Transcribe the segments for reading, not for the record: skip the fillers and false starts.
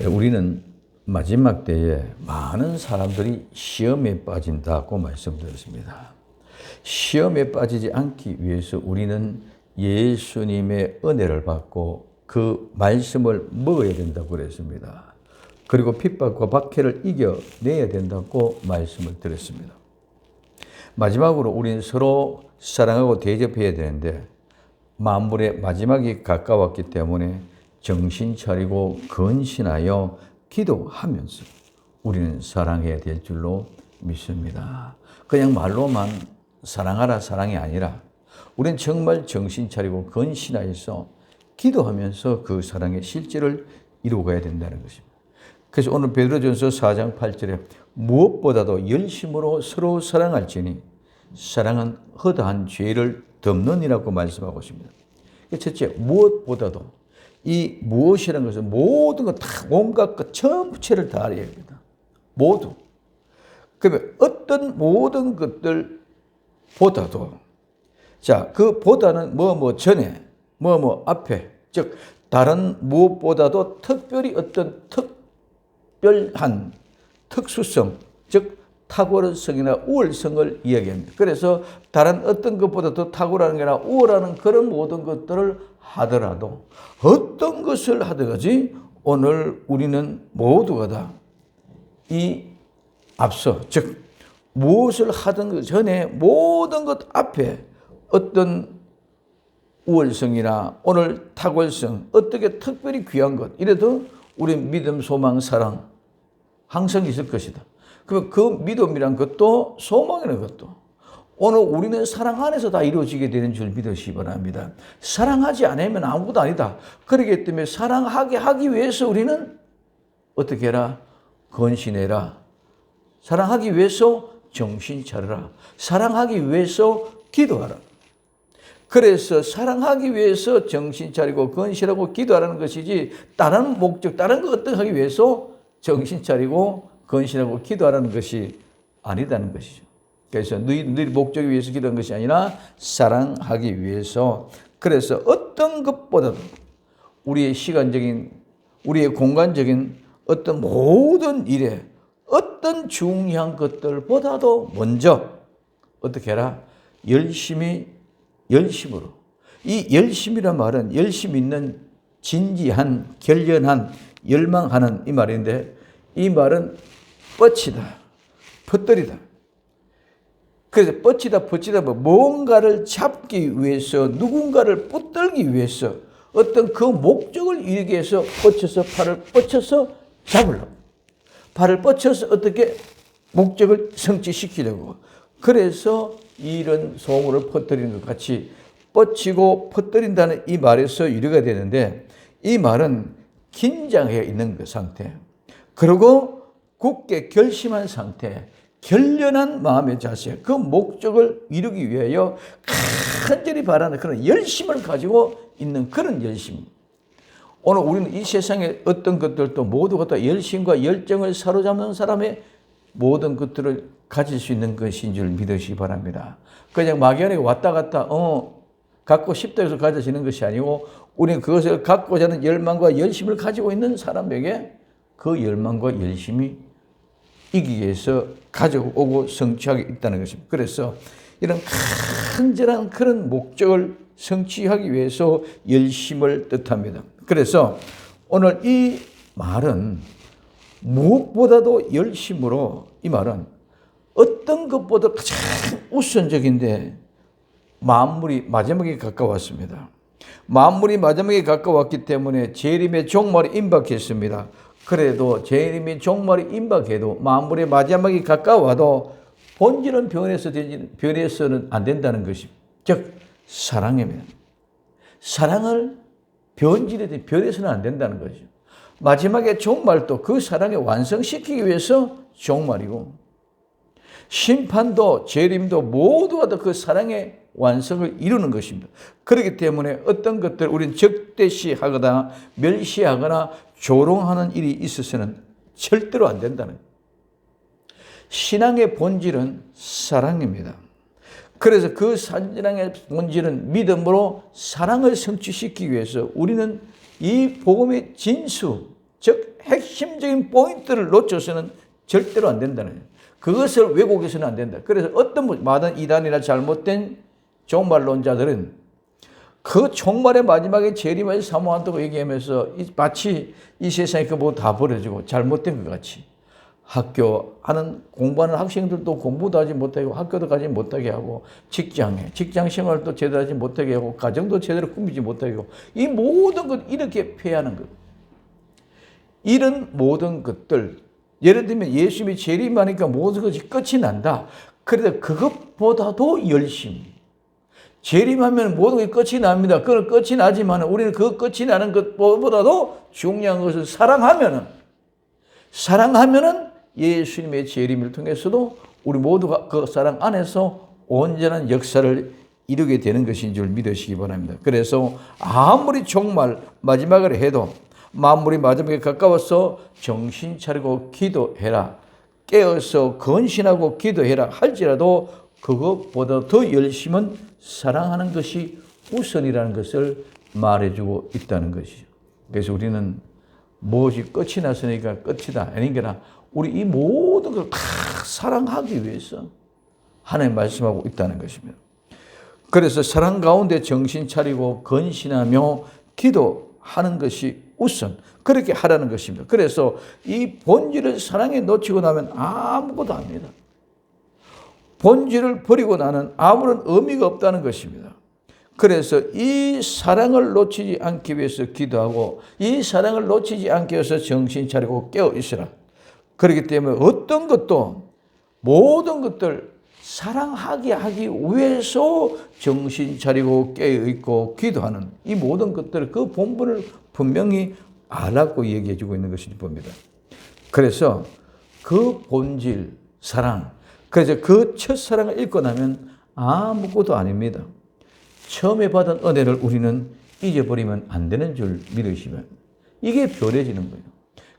우리는 마지막 때에 많은 사람들이 시험에 빠진다고 말씀드렸습니다. 시험에 빠지지 않기 위해서 우리는 예수님의 은혜를 받고 그 말씀을 먹어야 된다고 그랬습니다. 그리고 핍박과 박해를 이겨내야 된다고 말씀을 드렸습니다. 마지막으로 우리는 서로 사랑하고 대접해야 되는데 만물의 마지막이 가까웠기 때문에 정신 차리고 근신하여 기도하면서 우리는 사랑해야 될 줄로 믿습니다. 그냥 말로만 사랑하라 사랑이 아니라 우리는 정말 정신 차리고 근신하여서 기도하면서 그 사랑의 실제를 이루어가야 된다는 것입니다. 그래서 오늘 베드로전서 4장 8절에 무엇보다도 열심으로 서로 사랑할지니 사랑은 허다한 죄를 덮느니라고 말씀하고 있습니다. 첫째, 무엇보다도 이 무엇이라는 것은 모든 것 다 온갖 것 전부체를 다 알아야 합니다. 모두. 그러면 어떤 모든 것들보다도 자, 그 보다는 뭐 전에 뭐 앞에 즉 다른 무엇보다도 특별히 어떤 특별한 특수성 즉 탁월성이나 우월성을 이야기합니다. 그래서 다른 어떤 것보다도 탁월한 게나 우월한 그런 모든 것들을 하더라도 어떤 것을 하든지 오늘 우리는 모두가 다 이 앞서 즉 무엇을 하든 그 전에 모든 것 앞에 어떤 우월성이나 오늘 탁월성 어떻게 특별히 귀한 것 이래도 우리 믿음, 소망, 사랑 항상 있을 것이다. 그러면 그 믿음이란 것도 소망이라는 것도 오늘 우리는 사랑 안에서 다 이루어지게 되는 줄 믿으시기 바랍니다. 사랑하지 않으면 아무것도 아니다. 그렇기 때문에 사랑하게 하기 위해서 우리는 어떻게 해라? 건신해라. 사랑하기 위해서 정신 차려라. 사랑하기 위해서 기도하라. 그래서 사랑하기 위해서 정신 차리고 건실하고 기도하라는 것이지 다른 목적, 다른 것 어떻게 하기 위해서 정신 차리고 건신하고 기도하라는 것이 아니다는 것이죠. 그래서 너희 목적을 위해서 기도한 것이 아니라 사랑하기 위해서 그래서 어떤 것보다도 우리의 시간적인 우리의 공간적인 어떤 모든 일에 어떤 중요한 것들보다도 먼저 어떻게 해라? 열심으로. 이 열심이란 말은 열심 있는 진지한 결연한 열망하는 이 말인데 이 말은 뻗치다, 퍼뜨리다. 그래서 뻗치다 뭔가를 잡기 위해서 누군가를 붙들기 위해서 어떤 그 목적을 이루기 위해서 뻗쳐서 팔을 뻗쳐서 잡으려고 팔을 뻗쳐서 어떻게 목적을 성취시키려고 그래서 이런 소문을 퍼뜨리는 것 같이 뻗치고 퍼뜨린다는 이 말에서 유래가 되는데 이 말은 긴장해 있는 그 상태 그리고 굳게 결심한 상태 결연한 마음의 자세 그 목적을 이루기 위하여 간절히 바라는 그런 열심을 가지고 있는 그런 열심 오늘 우리는 이 세상의 어떤 것들도 모두가 다 열심과 열정을 사로잡는 사람의 모든 것들을 가질 수 있는 것인 줄 믿으시기 바랍니다. 그냥 막연하게 왔다 갔다 갖고 싶다 해서 가져지는 것이 아니고 우리는 그것을 갖고자 하는 열망과 열심을 가지고 있는 사람에게 그 열망과 열심이 이기기 위해서 가져오고 성취하게 있다는 것입니다. 그래서 이런 간절한 그런 목적을 성취하기 위해서 열심을 뜻합니다. 그래서 오늘 이 말은 무엇보다도 열심으로 이 말은 어떤 것보다 가장 우선적인데 만물이 마지막에 가까웠습니다. 만물이 마지막에 가까웠기 때문에 재림의 종말이 임박했습니다. 그래도 재림의 종말이 임박해도 만물의 마지막이 가까워도 본질은 변해서는 안 된다는 것입니다. 즉 사랑입니다. 사랑을 변해서는 안 된다는 거죠. 마지막에 종말도 그 사랑을 완성시키기 위해서 종말이고 심판도 재림도 모두가 다 그 사랑의 완성을 이루는 것입니다. 그렇기 때문에 어떤 것들 우리는 적대시하거나 멸시하거나 조롱하는 일이 있어서는 절대로 안 된다는 거예요. 신앙의 본질은 사랑입니다. 그래서 그 사랑의 본질은 믿음으로 사랑을 성취시키기 위해서 우리는 이 복음의 진수, 즉 핵심적인 포인트를 놓쳐서는 절대로 안 된다는 거예요. 그것을 왜곡해서는 안 된다. 그래서 어떤 많은 이단이나 잘못된 종말론자들은 그 종말의 마지막에 재림을 사모한다고 얘기하면서 마치 이 세상에 그 뭐 다 버려지고 잘못된 것 같이 학교 하는 공부하는 학생들도 공부도 하지 못하고 학교도 가지 못하게 하고 직장 생활도 제대로 하지 못하게 하고 가정도 제대로 꾸미지 못하게 하고 이 모든 것 이렇게 폐하는 것. 이런 모든 것들 예를 들면 예수님이 재림하니까 모든 것이 끝이 난다. 그래도 그것보다도 열심히 재림하면 모든 게 끝이 납니다. 그건 끝이 나지만 우리는 그 끝이 나는 것보다도 중요한 것을 사랑하면은 예수님의 재림을 통해서도 우리 모두가 그 사랑 안에서 온전한 역사를 이루게 되는 것인 줄 믿으시기 바랍니다. 그래서 아무리 종말 마지막을 해도 만물이 마지막에 가까워서 정신 차리고 기도해라. 깨어서 건신하고 기도해라 할지라도 그것보다 더 열심은 사랑하는 것이 우선이라는 것을 말해주고 있다는 것이죠. 그래서 우리는 무엇이 끝이 났으니까 끝이다. 아니거나 우리 이 모든 걸 다 사랑하기 위해서 하나님 말씀하고 있다는 것입니다. 그래서 사랑 가운데 정신 차리고 건신하며 기도하는 것이 우선 그렇게 하라는 것입니다. 그래서 이 본질을 사랑에 놓치고 나면 아무것도 아닙니다. 본질을 버리고 나는 아무런 의미가 없다는 것입니다. 그래서 이 사랑을 놓치지 않기 위해서 기도하고 이 사랑을 놓치지 않기 위해서 정신 차리고 깨어 있으라. 그렇기 때문에 어떤 것도 모든 것들 사랑하게 하기 위해서 정신 차리고 깨어 있고 기도하는 이 모든 것들 그 본분을 분명히 알았고 얘기해 주고 있는 것이 봅니다. 그래서 그 본질 사랑 그래서 그 첫사랑을 잃고 나면 아무것도 아닙니다. 처음에 받은 은혜를 우리는 잊어버리면 안 되는 줄 믿으시면 이게 변해지는 거예요.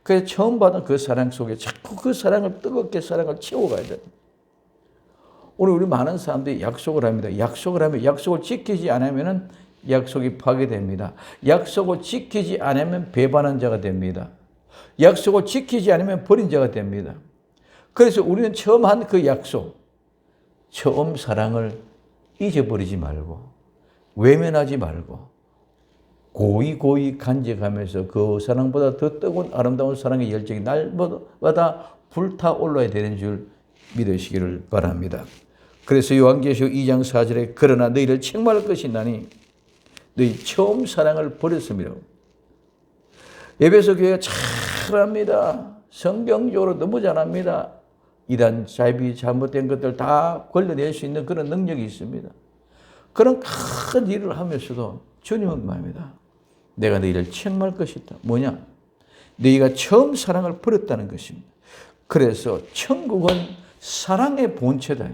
그래서 처음 받은 그 사랑 속에 자꾸 그 사랑을 뜨겁게 사랑을 채워가야 돼요. 오늘 우리 많은 사람들이 약속을 합니다. 약속을 하면 약속을 지키지 않으면 약속이 파괴됩니다. 약속을 지키지 않으면 배반한 자가 됩니다. 약속을 지키지 않으면 버린 자가 됩니다. 그래서 우리는 처음 한 그 약속, 처음 사랑을 잊어버리지 말고 외면하지 말고 고이 간직하면서 그 사랑보다 더 뜨거운 아름다운 사랑의 열정이 날마다 불타올라야 되는 줄 믿으시기를 바랍니다. 그래서 요한계시록 2장 4절에 그러나 너희를 책망할 것이 나니 너희 처음 사랑을 버렸음이라고. 에베소 교회가 잘합니다. 성경적으로 너무 잘합니다. 이단 자비 잘못된 것들 다 걸러낼 수 있는 그런 능력이 있습니다. 그런 큰 일을 하면서도 주님은 말입니다. 내가 너희를 책망할 것이다. 뭐냐? 너희가 처음 사랑을 버렸다는 것입니다. 그래서 천국은 사랑의 본체다.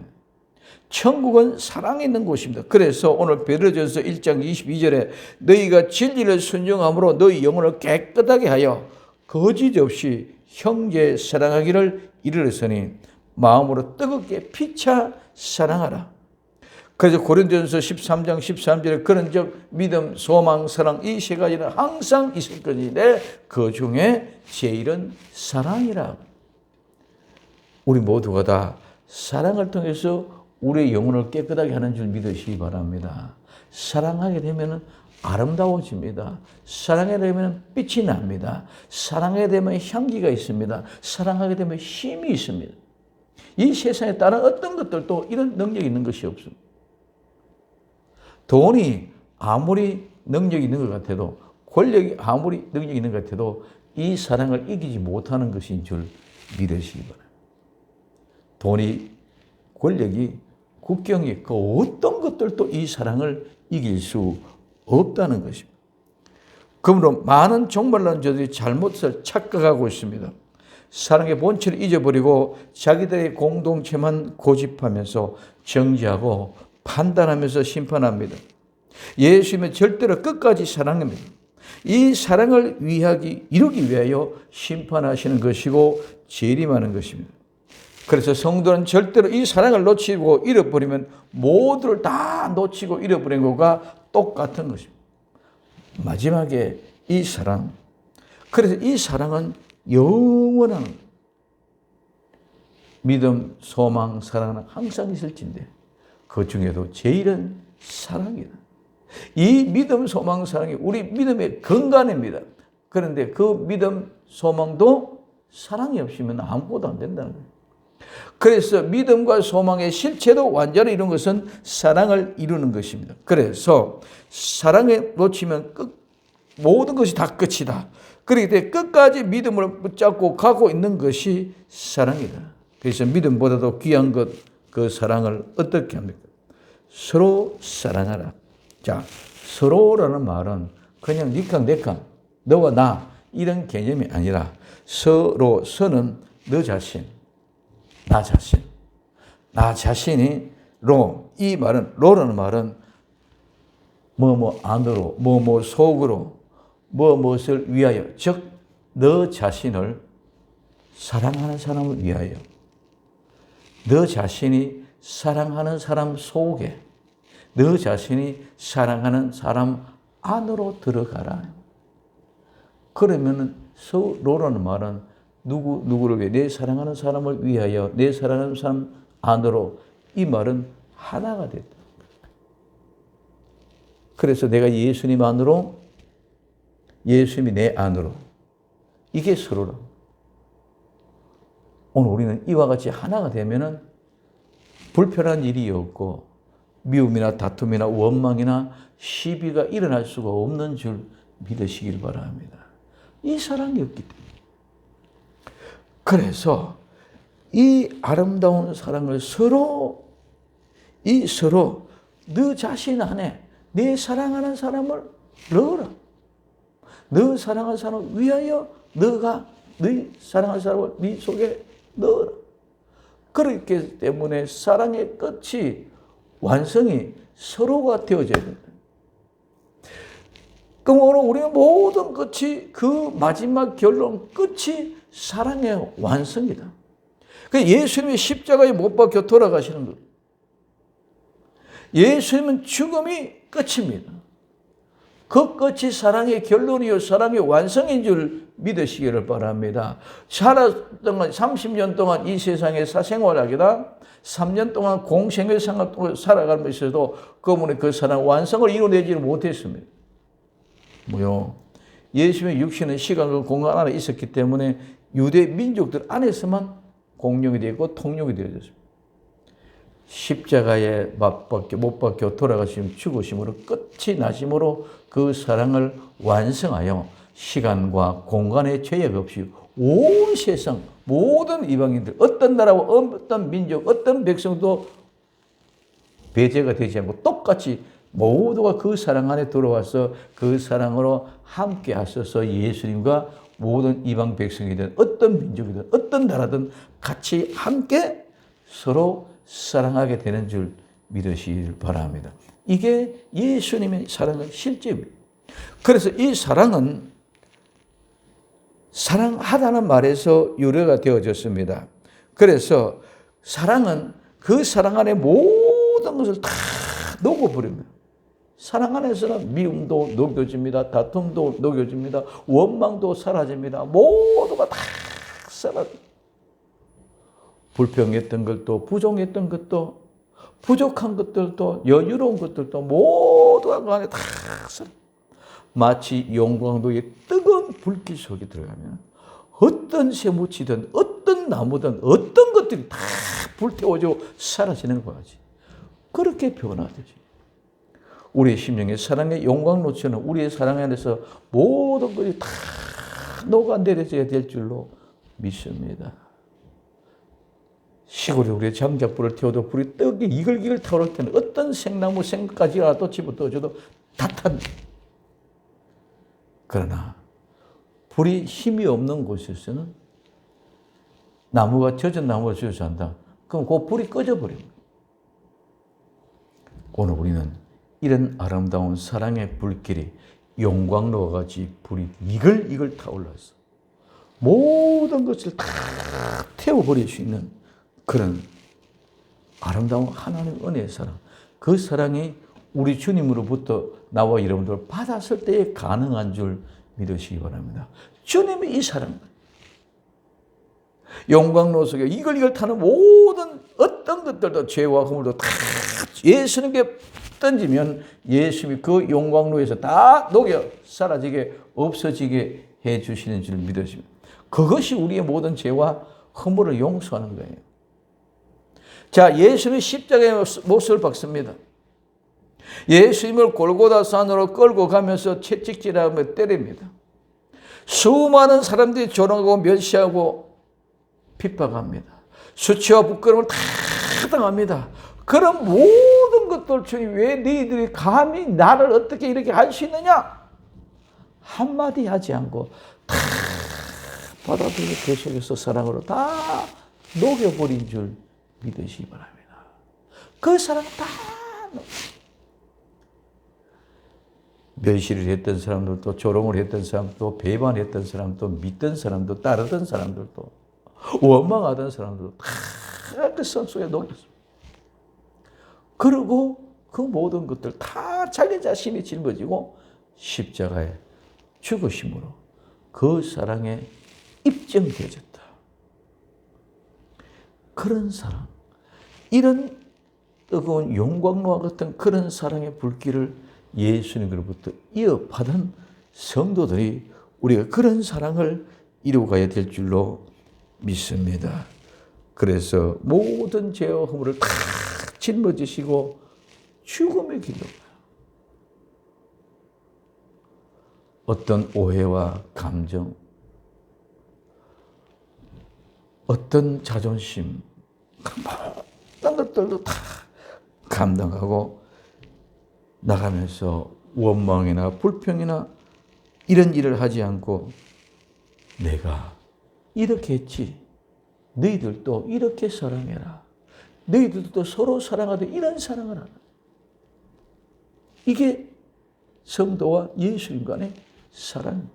천국은 사랑에 있는 곳입니다. 그래서 오늘 베드로전서 1장 22절에 너희가 진리를 순종함으로 너희 영혼을 깨끗하게 하여 거짓 없이 형제 사랑하기를 이르렀으니 마음으로 뜨겁게 피차 사랑하라. 그래서 고린도전서 13장 13절에 그런즉 믿음, 소망, 사랑 이 세 가지는 항상 있을 것인데 그 중에 제일은 사랑이라. 우리 모두가 다 사랑을 통해서 우리의 영혼을 깨끗하게 하는 줄 믿으시기 바랍니다. 사랑하게 되면 아름다워집니다. 사랑하게 되면 빛이 납니다. 사랑하게 되면 향기가 있습니다. 사랑하게 되면 힘이 있습니다. 이 세상에 다른 어떤 것들도 이런 능력이 있는 것이 없습니다. 돈이 아무리 능력이 있는 것 같아도 권력이 아무리 능력이 있는 것 같아도 이 사랑을 이기지 못하는 것인 줄 믿으시기 바랍니다. 돈이 권력이 국경이 그 어떤 것들도 이 사랑을 이길 수 없다는 것입니다. 그러므로 많은 종말론자들이 잘못을 착각하고 있습니다. 사랑의 본질을 잊어버리고 자기들의 공동체만 고집하면서 정죄하고 판단하면서 심판합니다. 예수님은 절대로 끝까지 사랑합니다. 이 사랑을 이루기 위하여 심판하시는 것이고 재림하는 것입니다. 그래서 성도는 절대로 이 사랑을 놓치고 잃어버리면 모두를 다 놓치고 잃어버린 것과 똑같은 것입니다. 마지막에 이 사랑, 그래서 이 사랑은 영원한 믿음, 소망, 사랑은 항상 있을진데 그 중에도 제일은 사랑이다. 이 믿음, 소망, 사랑이 우리 믿음의 근간입니다. 그런데 그 믿음, 소망도 사랑이 없으면 아무것도 안 된다는 거예요. 그래서 믿음과 소망의 실체도 완전히 이루는 것은 사랑을 이루는 것입니다. 그래서 사랑에 놓치면 모든 것이 다 끝이다. 그렇기 때문에 끝까지 믿음을 붙잡고 가고 있는 것이 사랑이다. 그래서 믿음보다도 귀한 것, 그 사랑을 어떻게 합니까? 서로 사랑하라. 자, 서로라는 말은 그냥 니캉 내캉, 너와 나 이런 개념이 아니라 서로, 서는 너 자신, 나 자신, 나 자신이 로, 이 말은, 로라는 말은 뭐뭐 안으로, 뭐뭐 속으로, 무엇을 위하여, 즉 너 자신을 사랑하는 사람을 위하여, 너 자신이 사랑하는 사람 속에, 너 자신이 사랑하는 사람 안으로 들어가라. 그러면은 서로라는 말은 누구를 위해, 내 사랑하는 사람을 위하여, 내 사랑하는 사람 안으로, 이 말은 하나가 됐다. 그래서 내가 예수님 안으로, 예수님이 내 안으로, 이게 서로라. 오늘 우리는 이와 같이 하나가 되면은 불편한 일이 없고 미움이나 다툼이나 원망이나 시비가 일어날 수가 없는 줄 믿으시길 바랍니다. 이 사랑이 없기 때문에. 그래서 이 아름다운 사랑을 서로 너 자신 안에 내 사랑하는 사람을 넣어라. 너 사랑하는 사람을 위하여 너가 네 사랑하는 사람을 네 속에 넣어라. 그렇기 때문에 사랑의 끝이, 완성이 서로가 되어져야 된다. 그럼 오늘 우리의 모든 끝이, 그 마지막 결론 끝이 사랑의 완성이다. 예수님이 십자가에 못 박혀 돌아가시는 것. 예수님은 죽음이 끝입니다. 그 끝이 사랑의 결론이요 사랑의 완성인 줄 믿으시기를 바랍니다. 살았던 건 30년 동안 이 세상에 사생활하기다 3년 동안 공생을 살아가면서도 그분의 그 사랑 완성을 이루어내지를 못했습니다. 뭐요? 예수님의 육신은 시간과 공간 안에 있었기 때문에 유대 민족들 안에서만 공용이 되고 통용이 되어졌습니다. 십자가에 못 박혀 돌아가심 죽으심으로 끝이 나심으로 그 사랑을 완성하여 시간과 공간의 제약 없이 온 세상 모든 이방인들, 어떤 나라와 어떤 민족, 어떤 백성도 배제가 되지 않고 똑같이 모두가 그 사랑 안에 들어와서 그 사랑으로 함께 하셔서 예수님과 모든 이방 백성이든 어떤 민족이든 어떤 나라든 같이 함께 서로 사랑하게 되는 줄 믿으시길 바랍니다. 이게 예수님의 사랑의 실제입니다. 그래서 이 사랑은 사랑하다는 말에서 유래가 되어졌습니다. 그래서 사랑은 그 사랑 안에 모든 것을 다 녹여버립니다. 사랑 안에서는 미움도 녹여집니다. 다툼도 녹여집니다. 원망도 사라집니다. 모두가 다 사라집니다. 불평했던 것도, 부족했던 것도, 부족한 것들도, 여유로운 것들도 모두가 그 안에 다 사라. 마치 용광로의 뜨거운 불길 속에 들어가면 어떤 쇠무치든 어떤 나무든 어떤 것들이 다 불태워져 사라지는 거지. 그렇게 변화되지. 우리의 심령의 사랑의 용광로처럼 우리의 사랑 안에서 모든 것이 다 녹아내려져야 될 줄로 믿습니다. 시골에 우리의 장작불을 태워도 불이 뜨게 이글이글 타오를 때는 어떤 생나무 생까지라도 집어넣어줘도 다 탑니다. 그러나 불이 힘이 없는 곳에서는 나무가 젖은 나무가 젖어서 한다. 그럼 그 불이 꺼져버립니다. 오늘 우리는 이런 아름다운 사랑의 불길이 용광로와 같이 불이 이글이글 타올라서 모든 것을 다 태워버릴 수 있는 그런 아름다운 하나님의 은혜의 사랑, 그 사랑이 우리 주님으로부터 나와 여러분들 받았을 때에 가능한 줄 믿으시기 바랍니다. 주님이 이 사랑, 용광로 속에 이걸 타는 모든 어떤 것들도 죄와 허물도 다 예수님께 던지면 예수님이 그 용광로에서 다 녹여 사라지게 없어지게 해 주시는 줄 믿으십니다. 그것이 우리의 모든 죄와 허물을 용서하는 거예요. 자, 예수님이 십자가의 못을 박습니다. 예수님을 골고다 산으로 끌고 가면서 채찍질하며 때립니다. 수많은 사람들이 조롱하고 멸시하고 핍박합니다. 수치와 부끄러움을 다 당합니다. 그런 모든 것들 중에 왜 너희들이 감히 나를 어떻게 이렇게 할 수 있느냐? 한마디 하지 않고 다 받아들이고 계속해서 사랑으로 다 녹여버린 줄 믿으시기 바랍니다. 그 사랑 다 멸시를 했던 사람들도, 조롱을 했던 사람도, 배반했던 사람도, 믿던 사람도, 따르던 사람들도, 원망하던 사람들도 다 그 선 속에 녹였습니다. 그리고 그 모든 것들 다 자기 자신이 짊어지고 십자가에 죽으심으로 그 사랑에 입증되어졌다. 그런 사랑, 이런 뜨거운 용광로와 같은 그런 사랑의 불길을 예수님으로부터 이어받은 성도들이 우리가 그런 사랑을 이루어가야 될 줄로 믿습니다. 그래서 모든 죄와 허물을 다 짊어지시고 죽음의 길로 어떤 오해와 감정, 어떤 자존심, 그런 것들도 다 감당하고 나가면서 원망이나 불평이나 이런 일을 하지 않고 내가 이렇게 했지, 너희들도 이렇게 사랑해라, 너희들도 서로 사랑하되 이런 사랑을 하라. 이게 성도와 예수님 간의 사랑.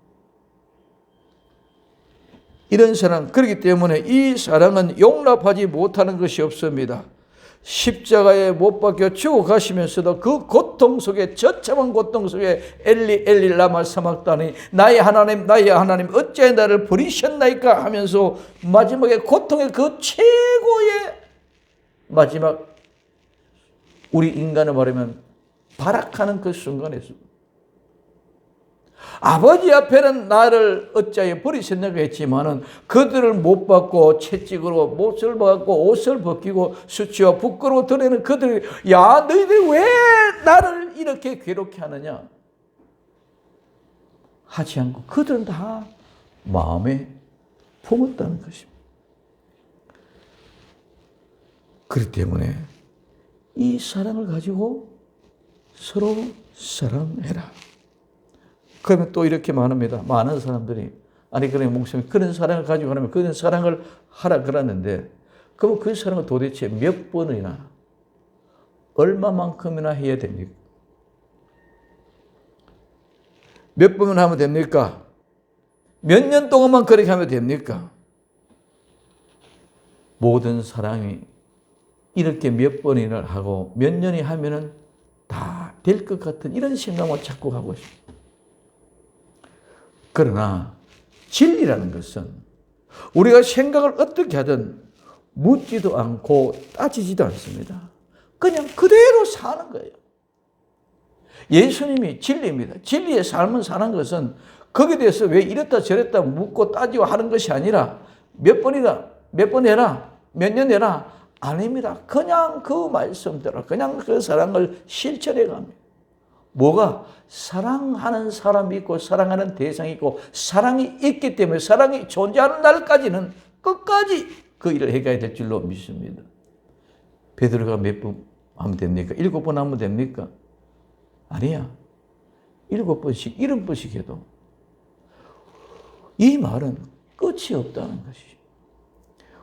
이런 사랑, 그렇기 때문에 이 사랑은 용납하지 못하는 것이 없습니다. 십자가에 못 박혀 죽어가시면서도 그 고통 속에, 처참한 고통 속에 엘리 엘리 라마 사막다니, 나의 하나님 나의 하나님 어찌하여 나를 버리셨나이까 하면서 마지막에 고통의 그 최고의 마지막, 우리 인간을 말하면 발악하는 그 순간에서 아버지 앞에는 나를 어찌하여 버리셨나가 했지만은 그들을 못 받고 채찍으로 못을 받고 옷을 벗기고 수치와 부끄러워 드러내는 그들이, 야 너희들 왜 나를 이렇게 괴롭게 하느냐 하지 않고 그들은 다 마음에 품었다는 것입니다. 그렇기 때문에 이 사랑을 가지고 서로 사랑해라. 그러면 또 이렇게 말합니다. 많은 사람들이, 아니 그래 목사님 그런 사랑을 가지고 하면 그런 사랑을 하라 그러는데, 그럼 그 사랑을 도대체 몇 번이나 얼마만큼이나 해야 됩니까? 몇 번을 하면 됩니까? 몇 년 동안만 그렇게 하면 됩니까? 모든 사랑이 이렇게 몇 번이나 하고 몇 년이 하면은 다 될 것 같은 이런 생각만 자꾸 하고 싶어요. 그러나 진리라는 것은 우리가 생각을 어떻게 하든 묻지도 않고 따지지도 않습니다. 그냥 그대로 사는 거예요. 예수님이 진리입니다. 진리의 삶을 사는 것은 거기에 대해서 왜 이랬다 저랬다 묻고 따지고 하는 것이 아니라 몇 번이다, 몇 번 해라, 몇 년 해라, 아닙니다. 그냥 그 말씀대로 그냥 그 사랑을 실천해 갑니다. 뭐가? 사랑하는 사람이 있고 사랑하는 대상이 있고 사랑이 있기 때문에 사랑이 존재하는 날까지는 끝까지 그 일을 해가야 될 줄로 믿습니다. 베드로가 몇 번 하면 됩니까? 7번 하면 됩니까? 아니야. 7번씩 70번씩 해도 이 말은 끝이 없다는 것이죠.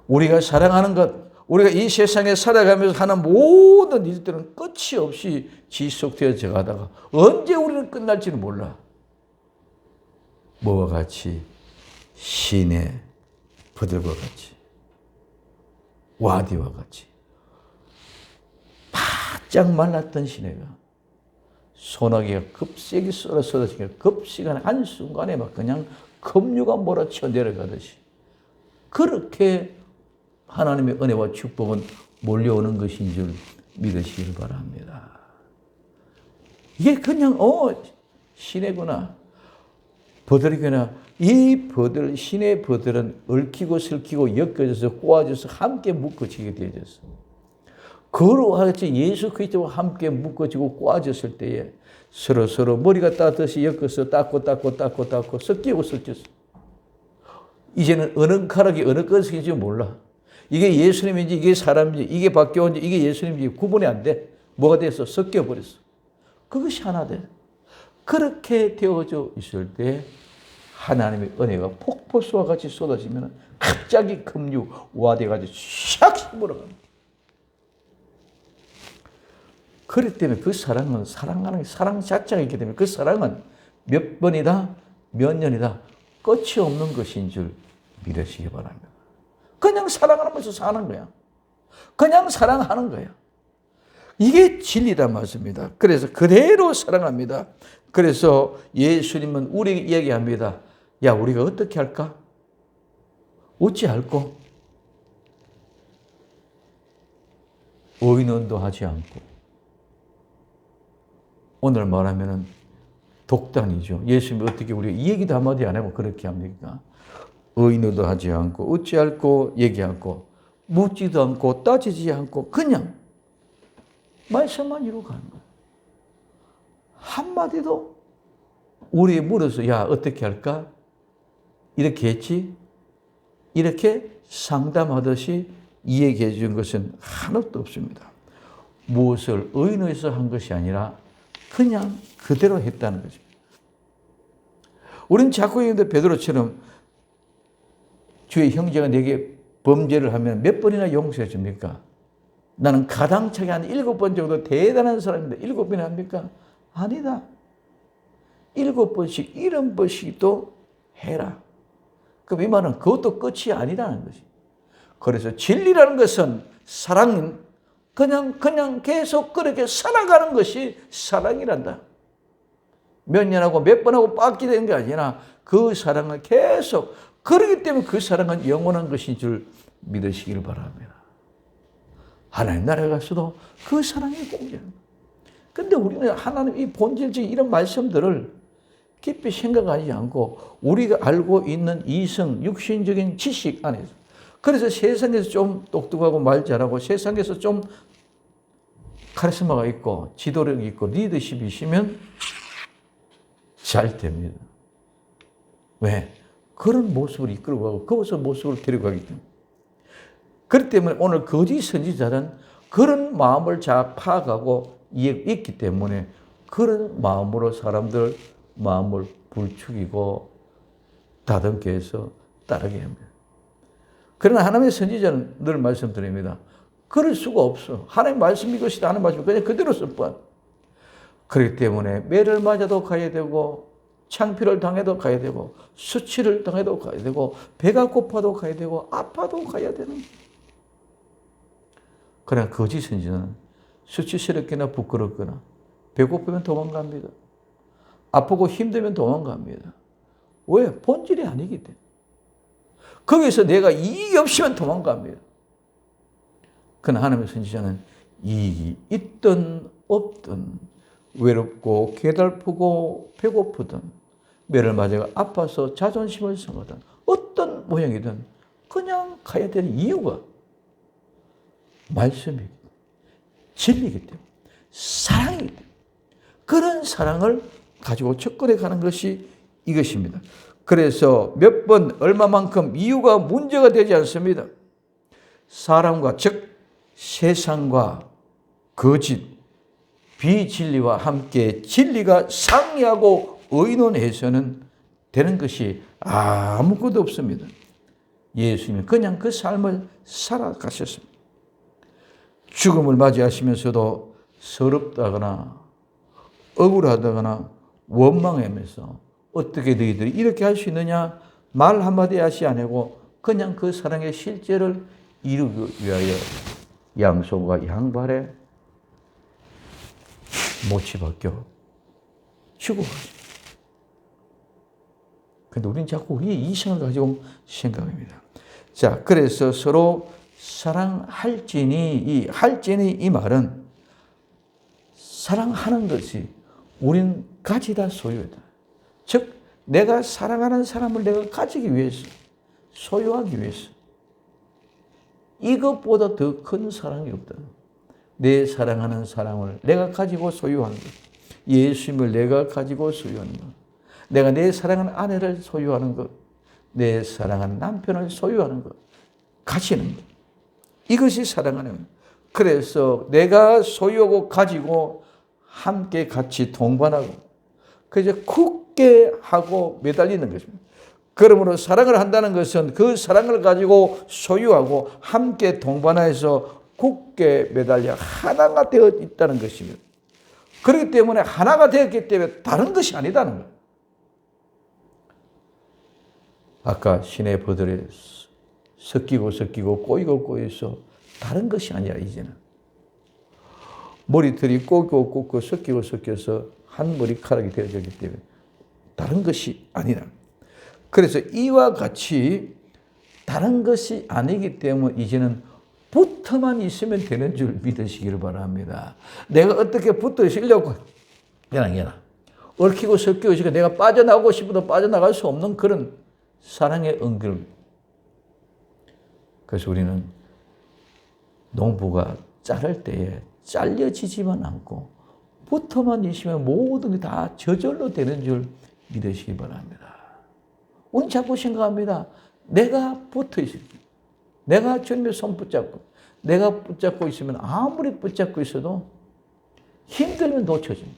우리가 사랑하는 것, 우리가 이 세상에 살아가면서 하는 모든 일들은 끝이 없이 지속되어져 가다가 언제 우리는 끝날지는 몰라. 뭐와 같이? 시내 버들과 같이, 와디와 같이 바짝 말랐던 시내가 소나기가 급세게 쏟아지니까 급시간 한순간에 막 그냥 급류가 몰아쳐 내려가듯이 그렇게 하나님의 은혜와 축복은 몰려오는 것인 줄 믿으시길 바랍니다. 이게 그냥 시내구나, 버들이구나. 이 버들, 시내 버들은 얽히고 설키고 엮여져서 꼬아져서 함께 묶어지게 되어졌어. 거룩하게 예수 그리스도와 함께 묶어지고 꼬아졌을 때에 서로 머리가 따뜻이 엮어서 닦고 섞이고 섞였어. 이제는 어느 가락이 어느 것인지 몰라. 이게 예수님인지 이게 사람인지 이게 박교원인지 이게 예수님인지 구분이 안 돼. 뭐가 돼서 섞여버렸어. 그것이 하나 돼. 그렇게 되어져 있을 때 하나님의 은혜가 폭포수와 같이 쏟아지면 갑자기 급류 와대가지고 샥 씹어버려갑니다. 그렇기 때문에 그 사랑은 사랑하는 사랑 자체가 있기 때문에 그 사랑은 몇 번이다 몇 년이다 끝이 없는 것인 줄 믿으시기 바랍니다. 그냥 사랑하면서 사는 거야. 그냥 사랑하는 거야. 이게 진리다 맞습니다. 그래서 그대로 사랑합니다. 그래서 예수님은 우리에게 얘기합니다. 야, 우리가 어떻게 할까? 어찌할꼬? 의논도 하지 않고. 오늘 말하면은 독단이죠. 예수님이 어떻게 우리가 이 얘기도 한마디 안 하고 그렇게 합니까? 의논도 하지 않고, 어찌할꼬 얘기 않고, 묻지도 않고, 따지지 않고, 그냥 말씀만 이루고 가는 거예요. 한마디도 우리에 물어서, 야, 어떻게 할까? 이렇게 했지? 이렇게 상담하듯이 이야기해 준 것은 하나도 없습니다. 무엇을 의논해서 한 것이 아니라 그냥 그대로 했다는 거죠. 우리는 자꾸 얘기하는데 베드로처럼 주의 형제가 내게 범죄를 하면 몇 번이나 용서해 줍니까? 나는 가당차게 한 7번 정도 대단한 사람인데 7번이나 합니까? 아니다. 7번씩 70번씩도 해라. 그럼 이 말은 그것도 끝이 아니라는 거지. 그래서 진리라는 것은 사랑은 그냥 계속 그렇게 살아가는 것이 사랑이란다. 몇 년하고 몇 번하고 빠지는 게 아니라 그 사랑은 계속 그렇기 때문에 그 사랑은 영원한 것인 줄 믿으시길 바랍니다. 하나님 나라에 가서도 그 사랑이 공개합니다. 그런데 우리는 하나님 이 본질적인 이런 말씀들을 깊이 생각하지 않고 우리가 알고 있는 이성, 육신적인 지식 안에서 그래서 세상에서 좀 똑똑하고 말 잘하고 세상에서 좀 카리스마가 있고 지도력이 있고 리더십이 있으면 잘 됩니다. 왜? 그런 모습을 이끌고 가고 그것을 모습을 데려가기 때문에. 그렇기 때문에 오늘 거짓 선지자는 그런 마음을 잘 파악하고 있기 때문에 그런 마음으로 사람들 마음을 부추기고 다듬게 해서 따르게 합니다. 그러나 하나님의 선지자는 늘 말씀드립니다. 그럴 수가 없어. 하나님 말씀 이것이다 하는 말씀 그냥 그대로 써봐. 그렇기 때문에 매를 맞아도 가야 되고 창피를 당해도 가야 되고 수치를 당해도 가야 되고 배가 고파도 가야 되고 아파도 가야 되는 거예요. 그러나 거짓 선지자는 수치스럽거나 부끄럽거나 배고프면 도망갑니다. 아프고 힘들면 도망갑니다. 왜? 본질이 아니기 때문에. 거기서 내가 이익이 없으면 도망갑니다. 그러나 하나님의 선지자는 이익이 있든 없든 외롭고 괴달프고 배고프든 매를 맞아 아파서 자존심을 상하든 어떤 모양이든 그냥 가야 되는 이유가 말씀이기 때문에 진리이기 때문에 사랑이기 때문에 그런 사랑을 가지고 접근해 가는 것이 이것입니다. 그래서 몇 번 얼마만큼 이유가 문제가 되지 않습니다. 사람과 즉 세상과 거짓, 비진리와 함께 진리가 상의하고 의논해서는 되는 것이 아무것도 없습니다. 예수님은 그냥 그 삶을 살아가셨습니다. 죽음을 맞이하시면서도 서럽다거나 억울하다거나 원망하면서 어떻게 너희들이 이렇게 할 수 있느냐 말 한마디 하시 아니고 그냥 그 사랑의 실제를 이루기 위하여 양손과 양발에 못이 박혀 죽어가십니다. 근데 우리는 자꾸 우리의 이성을 가지고 생각합니다. 자, 그래서 서로 사랑할지니, 이 할지니 이 말은 사랑하는 것이 우리는 가지다 소유다. 즉, 내가 사랑하는 사람을 내가 가지기 위해서, 소유하기 위해서. 이것보다 더 큰 사랑이 없다. 내 사랑하는 사람을 내가 가지고 소유하는 것. 예수님을 내가 가지고 소유하는 것. 내가 내 사랑하는 아내를 소유하는 것. 내 사랑하는 남편을 소유하는 것. 가지는 것. 이것이 사랑하는 것. 그래서 내가 소유하고 가지고 함께 같이 동반하고 그래서 굳게 하고 매달리는 것입니다. 그러므로 사랑을 한다는 것은 그 사랑을 가지고 소유하고 함께 동반해서 굳게 매달려 하나가 되어 있다는 것입니다. 그렇기 때문에 하나가 되었기 때문에 다른 것이 아니다는 거예요. 아까 시내 버들에 섞이고 꼬이서 다른 것이 아니야 이제는. 머리털이 꼬이고 섞여서 한 머리카락이 되어졌기 때문에 다른 것이 아니라. 그래서 이와 같이 다른 것이 아니기 때문에 이제는 붙어만 있으면 되는 줄 믿으시기를 바랍니다. 내가 어떻게 붙어 있으려고 그냥 얽히고 섞이고 있으니까 내가 빠져나가고 싶어도 빠져나갈 수 없는 그런 사랑의 은결. 그래서 우리는 농부가 자를 때에 잘려지지만 않고 붙어만 있으면 모든 게 다 저절로 되는 줄 믿으시기 바랍니다. 우리는 자꾸 생각합니다. 내가 붙어 있을 때, 내가 주님의 손 붙잡고, 내가 붙잡고 있으면 아무리 붙잡고 있어도 힘들면 놓쳐집니다.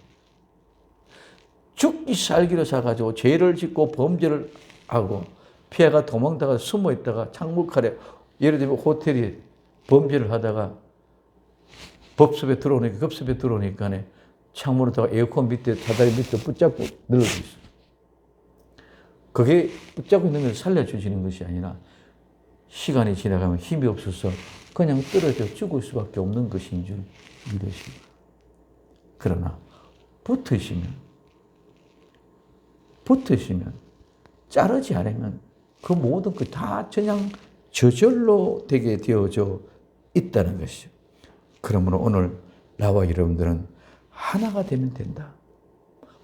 죽기 살기로 사가지고 죄를 짓고 범죄를 하고 피해가 도망다가 숨어 있다가 창문칼에 예를 들면 호텔이 범죄를 하다가 급습에 들어오니까 창문으로다가 에어컨 밑에 사다리 밑에 붙잡고 늘어져 있어. 그게 붙잡고 있는 걸 살려주시는 것이 아니라 시간이 지나가면 힘이 없어서 그냥 떨어져 죽을 수밖에 없는 것인 줄 믿으시고. 그러나 붙으시면 자르지 않으면 그 모든 것 다 그냥 저절로 되게 되어져 있다는 것이죠. 그러므로 오늘 나와 여러분들은 하나가 되면 된다.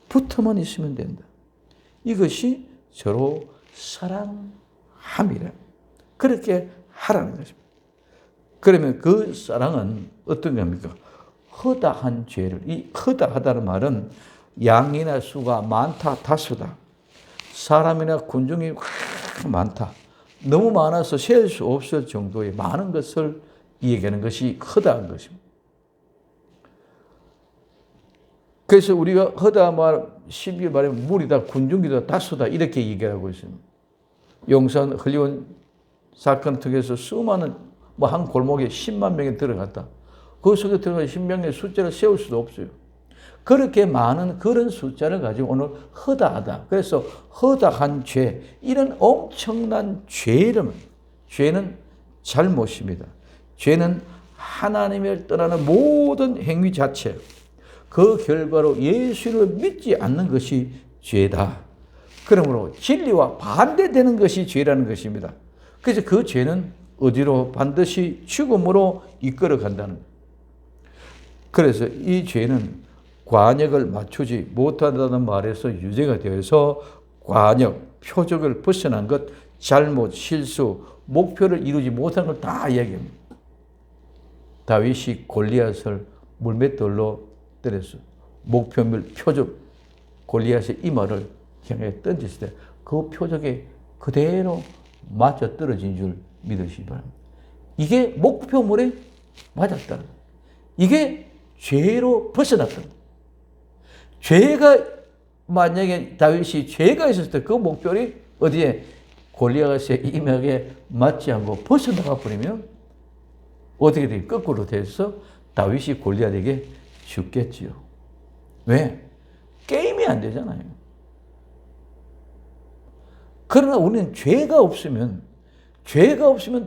붙어만 있으면 된다. 이것이 서로 사랑함이라. 그렇게 하라는 것입니다. 그러면 그 사랑은 어떤 겁니까? 허다한 죄를, 이 허다하다는 말은 양이나 수가 많다, 다수다. 사람이나 군중이 많다. 너무 많아서 셀 수 없을 정도의 많은 것을 얘기하는 것이 허다한 것입니다. 그래서 우리가 허다 말, 쉽게 말하면 무리다, 군중이다, 다수다 이렇게 얘기하고 있습니다. 용산 흘리원 사건 통해서 수많은 한 골목에 10만 명이 들어갔다. 그 속에 들어간 10명의 숫자를 세울 수도 없어요. 그렇게 많은 그런 숫자를 가지고 오늘 허다하다. 그래서 허다한 죄, 이런 엄청난 죄는 잘못입니다. 죄는 하나님을 떠나는 모든 행위 자체, 그 결과로 예수를 믿지 않는 것이 죄다. 그러므로 진리와 반대되는 것이 죄라는 것입니다. 그래서 그 죄는 어디로 반드시 죽음으로 이끌어 간다는 거예요. 그래서 이 죄는 관역을 맞추지 못한다는 말에서 유죄가 되어서 관역, 표적을 벗어난 것, 잘못, 실수, 목표를 이루지 못한 걸 다 이야기합니다. 다윗이 골리앗을 물맷돌로 때렸어. 목표물, 표적, 골리앗의 이마를 향해 던졌을 때 그 표적에 그대로 맞아 떨어진 줄 믿으시기 바랍니다. 이게 목표물에 맞았다는 거예요. 이게 죄로 벗어났다는 거예요. 죄가 만약에 다윗이 죄가 있었을 때 그 목표를 어디에 골리앗의 이마에 맞지 않고 벗어나가 버리면 어떻게 돼? 거꾸로 돼서 다윗이 골리앗에게 죽겠지요. 왜? 게임이 안 되잖아요. 그러나 우리는 죄가 없으면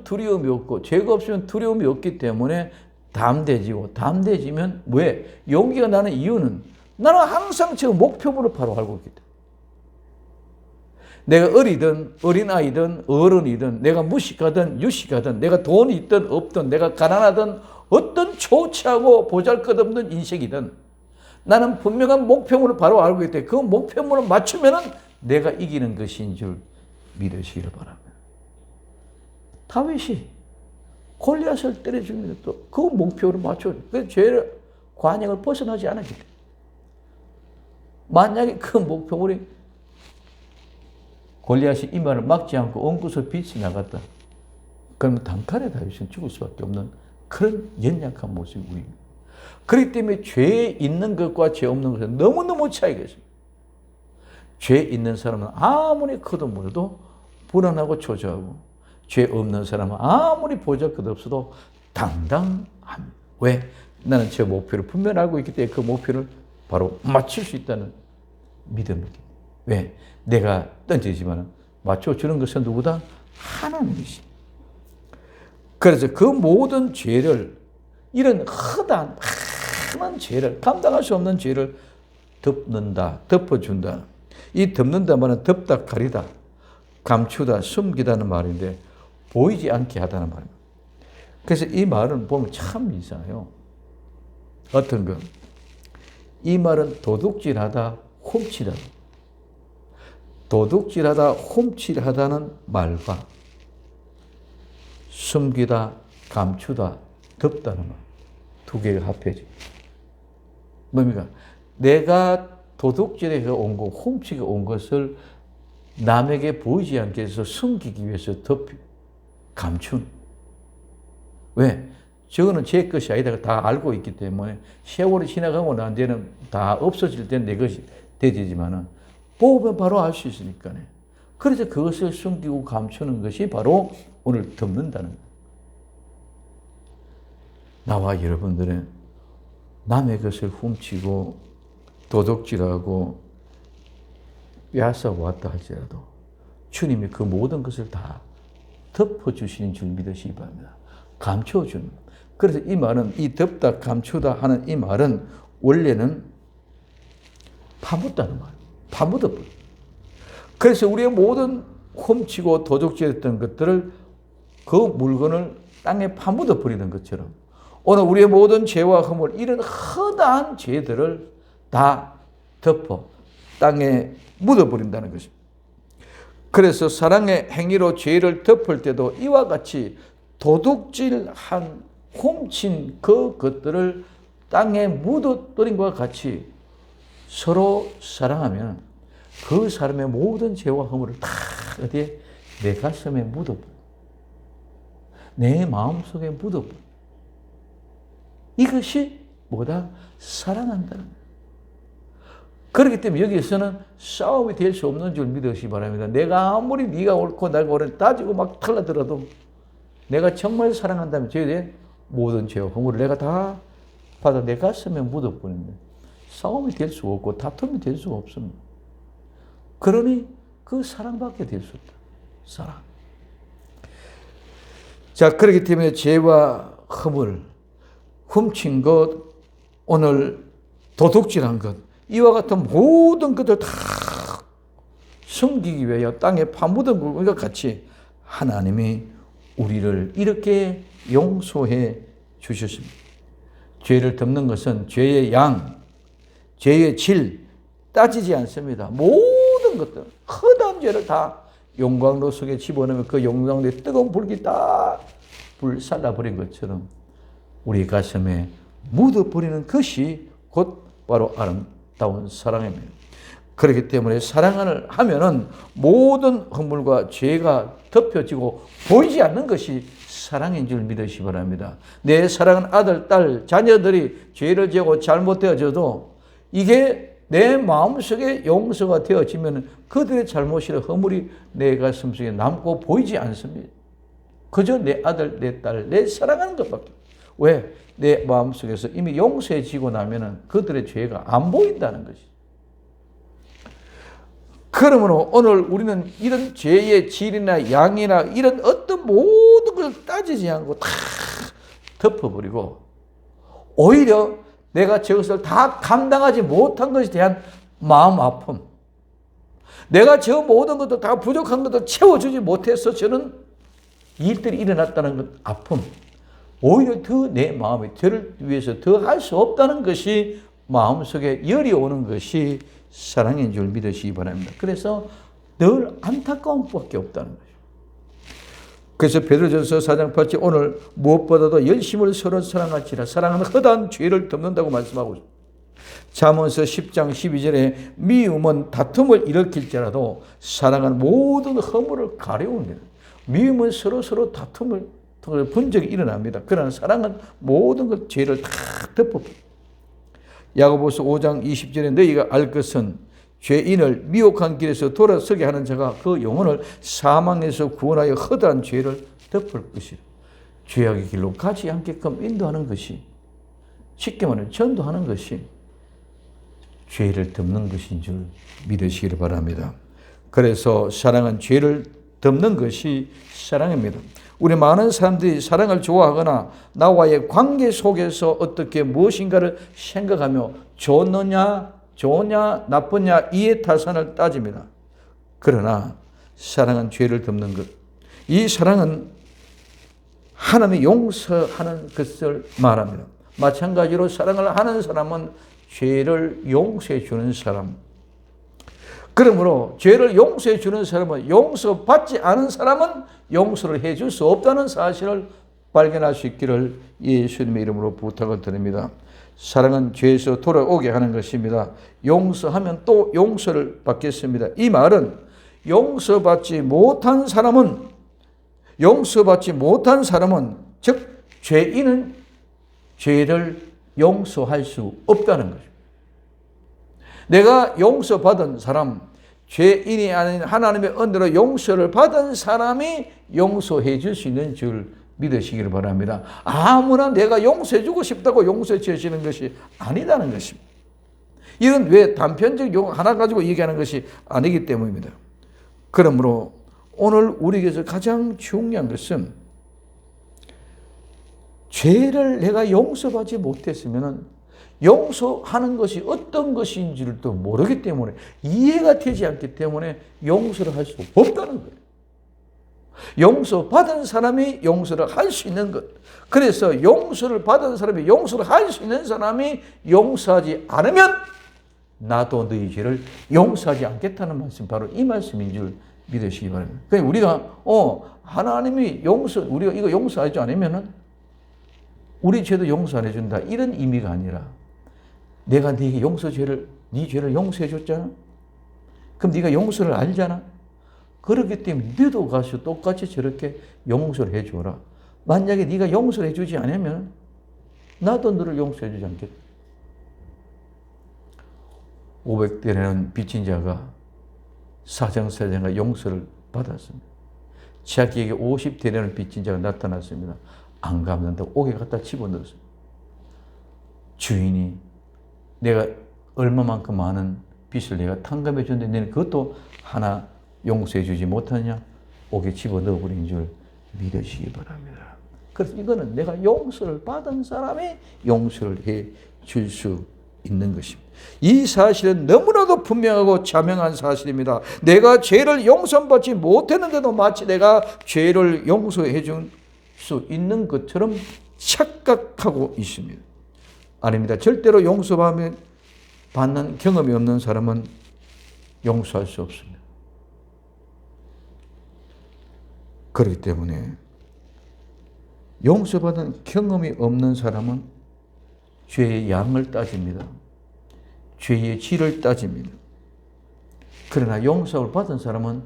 두려움이 없고, 죄가 없으면 두려움이 없기 때문에 담대지면 왜? 용기가 나는 이유는 나는 항상 저 목표물을 바로 알고 있기 때문에. 내가 어리든 어린아이든 어른이든 내가 무식하든 유식하든 내가 돈이 있든 없든 내가 가난하든 어떤 초췌하고 보잘것없는 인생이든 나는 분명한 목표물을 바로 알고 있기 때문에 그 목표물을 맞추면 내가 이기는 것인 줄 믿으시기를 바랍니다. 다윗이 골리앗을 때려줍니다. 또 그 목표를 맞춰. 그 죄의 관역을 벗어나지 않았기 때문에. 만약에 그 목표물이 골리앗이 이마를 막지 않고 엉구서 빛이 나갔다. 그러면 단칼에 다윗은 죽을 수밖에 없는 그런 연약한 모습이 우리입니다. 그렇기 때문에 죄 있는 것과 죄 없는 것은 너무너무 차이가 있습니다. 죄 있는 사람은 아무리 커도 물어도 불안하고 초조하고, 죄 없는 사람은 아무리 보잘것없어도 당당합니다. 왜? 나는 저 목표를 분명히 알고 있기 때문에 그 목표를 바로 맞출 수 있다는 믿음이기 때문에. 왜? 내가 던지지만 맞춰주는 것은 누구다? 하나님이시. 그래서 그 모든 죄를, 이런 허다한 많은 죄를, 감당할 수 없는 죄를 덮는다, 덮어준다. 이 덮는다 말은 덮다, 가리다, 감추다, 숨기다는 말인데 보이지 않게 하다는 말입니다. 그래서 이 말은 보면 참 이상해요. 어떤 것? 이 말은 도둑질하다, 훔치다. 도둑질하다, 훔치하다는 말과 숨기다, 감추다, 덮다는 말. 두 개가 합해지. 뭡니까? 내가 도둑질에 온 것, 훔치게 온 것을 남에게 보이지 않게 해서 숨기기 위해서 감춘. 왜? 저거는 제 것이 아니다. 다 알고 있기 때문에 세월이 지나가고 난 뒤에는 다 없어질 때는 내 것이 되지만은 보면 바로 알 수 있으니까요. 그래서 그것을 숨기고 감추는 것이 바로 오늘 덮는다는 거예요. 나와 여러분들은 남의 것을 훔치고 도둑질하고 빼앗아 왔다 할지라도 주님이 그 모든 것을 다 덮어주시는 줄 믿으시기 바랍니다. 감춰주는. 그래서 이 말은, 이 덮다, 감추다 하는 이 말은 원래는 파묻다는 말이에요. 파묻어버려. 그래서 우리의 모든 훔치고 도둑질했던 것들을, 그 물건을 땅에 파묻어버리는 것처럼 오늘 우리의 모든 죄와 허물, 이런 허다한 죄들을 다 덮어 땅에 묻어버린다는 것입니다. 그래서 사랑의 행위로 죄를 덮을 때도 이와 같이 도둑질한, 훔친 그 것들을 땅에 묻어버린 것과 같이 서로 사랑하면 그 사람의 모든 죄와 허물을 다 어디에? 내 가슴에 묻어버려. 내 마음속에 묻어버려. 이것이 뭐다? 사랑한다는 거예요. 그렇기 때문에 여기에서는 싸움이 될 수 없는 줄 믿으시기 바랍니다. 내가 아무리 네가 옳고 내가 옳고 따지고 막 탈라더라도 내가 정말 사랑한다면 저에 모든 죄와 허물을 내가 다 받아 내 가슴에 묻어버립니다. 싸움이 될 수가 없고 다툼이 될 수가 없습니다. 그러니 그 사랑밖에 될 수 없다. 사랑. 자, 그렇기 때문에 죄와 허물, 훔친 것, 오늘 도둑질한 것, 이와 같은 모든 것들 다 숨기기 위하여 땅에 파묻은 것과 같이 하나님이 우리를 이렇게 용서해 주셨습니다. 죄를 덮는 것은 죄의 양, 죄의 질 따지지 않습니다. 모든 것들, 허다한 죄를 다 용광로 속에 집어넣으면 그 용광로에 뜨거운 불기 다 불살라버린 것처럼 우리 가슴에 묻어버리는 것이 곧 바로 아름다운 사랑입니다. 그렇기 때문에 사랑을 하면은 모든 허물과 죄가 덮여지고 보이지 않는 것이 사랑인 줄 믿으시기 바랍니다. 내 사랑하는 아들, 딸, 자녀들이 죄를 지고 잘못되어져도 이게 내 마음속에 용서가 되어지면 그들의 잘못이나 허물이 내 가슴속에 남고 보이지 않습니다. 그저 내 아들, 내 딸, 내 사랑하는 것밖에. 왜? 내 마음속에서 이미 용서해지고 나면 그들의 죄가 안 보인다는 것이. 그러므로 오늘 우리는 이런 죄의 질이나 양이나 이런 어떤 모든 것을 따지지 않고 다 덮어버리고 오히려 내가 저것을 다 감당하지 못한 것에 대한 마음 아픔, 내가 저 모든 것도 다 부족한 것도 채워주지 못해서 저는 일들이 일어났다는 것, 아픔. 오히려 더 내 마음에 저를 위해서 더 할 수 없다는 것이 마음속에 열이 오는 것이 사랑인 줄 믿으시기 바랍니다. 그래서 늘 안타까운 밖에 없다는 거예요. 그래서 베드로전서 4장 8절 오늘 무엇보다도 열심을 서로 사랑할지라 사랑은 허다한 죄를 덮는다고 말씀하고 있습니다. 잠언서 10장 12절에 미움은 다툼을 일으킬지라도 사랑은 모든 허물을 가려옵니다. 미움은 서로 다툼을 분쟁이 일어납니다. 그러나 사랑은 모든 것 죄를 다 덮어버립니다. 야고보서 5장 20절에 너희가 알 것은 죄인을 미혹한 길에서 돌아서게 하는 자가 그 영혼을 사망에서 구원하여 허다한 죄를 덮을 것이라. 죄악의 길로 가지 않게끔 인도하는 것이, 쉽게 말하면 전도하는 것이 죄를 덮는 것인 줄 믿으시기를 바랍니다. 그래서 사랑은 죄를 덮는 것이 사랑입니다. 우리 많은 사람들이 사랑을 좋아하거나 나와의 관계 속에서 어떻게 무엇인가를 생각하며 좋으냐 나쁘냐 이해 타산을 따집니다. 그러나 사랑은 죄를 덮는 것. 이 사랑은 하나님이 용서하는 것을 말합니다. 마찬가지로 사랑을 하는 사람은 죄를 용서해 주는 사람. 그러므로 죄를 용서해 주는 사람은 용서받지 않은 사람은 용서를 해줄 수 없다는 사실을 발견할 수 있기를 예수님의 이름으로 부탁을 드립니다. 사랑은 죄에서 돌아오게 하는 것입니다. 용서하면 또 용서를 받겠습니다. 이 말은 용서받지 못한 사람은 즉 죄인은 죄를 용서할 수 없다는 것입니다. 내가 용서받은 사람, 죄인이 아닌 하나님의 은혜로 용서를 받은 사람이 용서해 줄 수 있는 줄 믿으시기를 바랍니다. 아무나 내가 용서해 주고 싶다고 용서해 주시는 것이 아니다는 것입니다. 이건 왜 단편적 용 하나 가지고 얘기하는 것이 아니기 때문입니다. 그러므로 오늘 우리에게서 가장 중요한 것은 죄를 내가 용서받지 못했으면 용서하는 것이 어떤 것인지를 또 모르기 때문에 이해가 되지 않기 때문에 용서를 할 수 없다는 거예요. 용서받은 사람이 용서를 할 수 있는 것. 그래서 용서를 받은 사람이 용서를 할 수 있는 사람이 용서하지 않으면 나도 너희 죄를 용서하지 않겠다는 말씀, 바로 이 말씀인 줄 믿으시기 바랍니다. 그러니까 우리가 하나님이 우리가 이거 용서하지 않으면은 우리 죄도 용서 안 해준다, 이런 의미가 아니라 내가 네게 네 죄를 용서해 줬잖아. 그럼 네가 용서를 알잖아. 그렇기 때문에 너도 가서 똑같이 저렇게 용서를 해줘라. 만약에 네가 용서를 해주지 않으면 나도 너를 용서해 주지 않겠다. 500대라는 빚진 자가 사정사정과 용서를 받았습니다. 자기에게 50대라는 빚진 자가 나타났습니다. 안 갚는다고 옥에 갖다 집어넣었습니다. 주인이 내가 얼마만큼 많은 빚을 내가 탕감해 줬는데 너는 그것도 하나 용서해 주지 못하냐? 옥에 집어넣어버린 줄 믿으시기 바랍니다. 그래서 이거는 내가 용서를 받은 사람이 용서를 해 줄 수 있는 것입니다. 이 사실은 너무나도 분명하고 자명한 사실입니다. 내가 죄를 용서받지 못했는데도 마치 내가 죄를 용서해 줄 수 있는 것처럼 착각하고 있습니다. 아닙니다. 절대로 용서받는 경험이 없는 사람은 용서할 수 없습니다. 그렇기 때문에 용서받은 경험이 없는 사람은 죄의 양을 따집니다. 죄의 질을 따집니다. 그러나 용서를 받은 사람은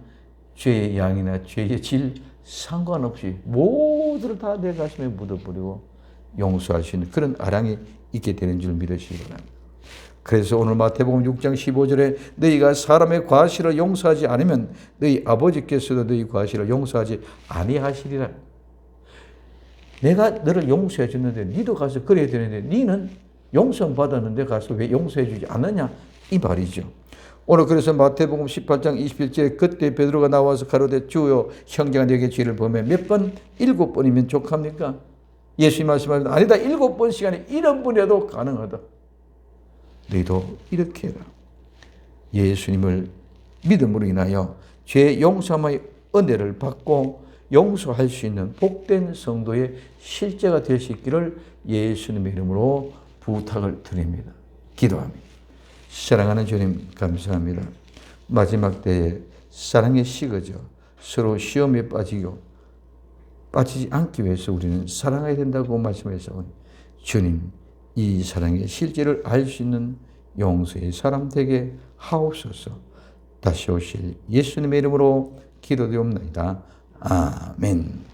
죄의 양이나 죄의 질 상관없이 모두를 다 내 가슴에 묻어버리고 용서할 수 있는 그런 아량이 있게 되는 줄 믿으시기 바랍니다. 그래서 오늘 마태복음 6장 15절에 너희가 사람의 과실을 용서하지 않으면 너희 아버지께서도 너희 과실을 용서하지 아니하시리라. 내가 너를 용서해 줬는데 너도 가서 그래야 되는데 너는 용서 받았는데 가서 왜 용서해 주지 않느냐, 이 말이죠. 오늘 그래서 마태복음 18장 21절에 그때 베드로가 나와서 가로되 주여 형제가 내게 죄를 범해 몇 번? 7번이면 족합니까? 예수님 말씀하십니다. 아니다, 7번씩 아니 1번이라도 가능하다. 너희도 이렇게 해라. 예수님을 믿음으로 인하여 죄 용서함의 은혜를 받고 용서할 수 있는 복된 성도의 실제가 될 수 있기를 예수님의 이름으로 부탁을 드립니다. 기도합니다. 사랑하는 주님 감사합니다. 마지막 때에 사랑에 식어져 서로 시험에 빠지지 않기 위해서 우리는 사랑해야 된다고 말씀하셨으니 주님, 이 사랑의 실제를 알 수 있는 용서의 사람 되게 하옵소서. 다시 오실 예수님의 이름으로 기도드리옵나이다. 아멘.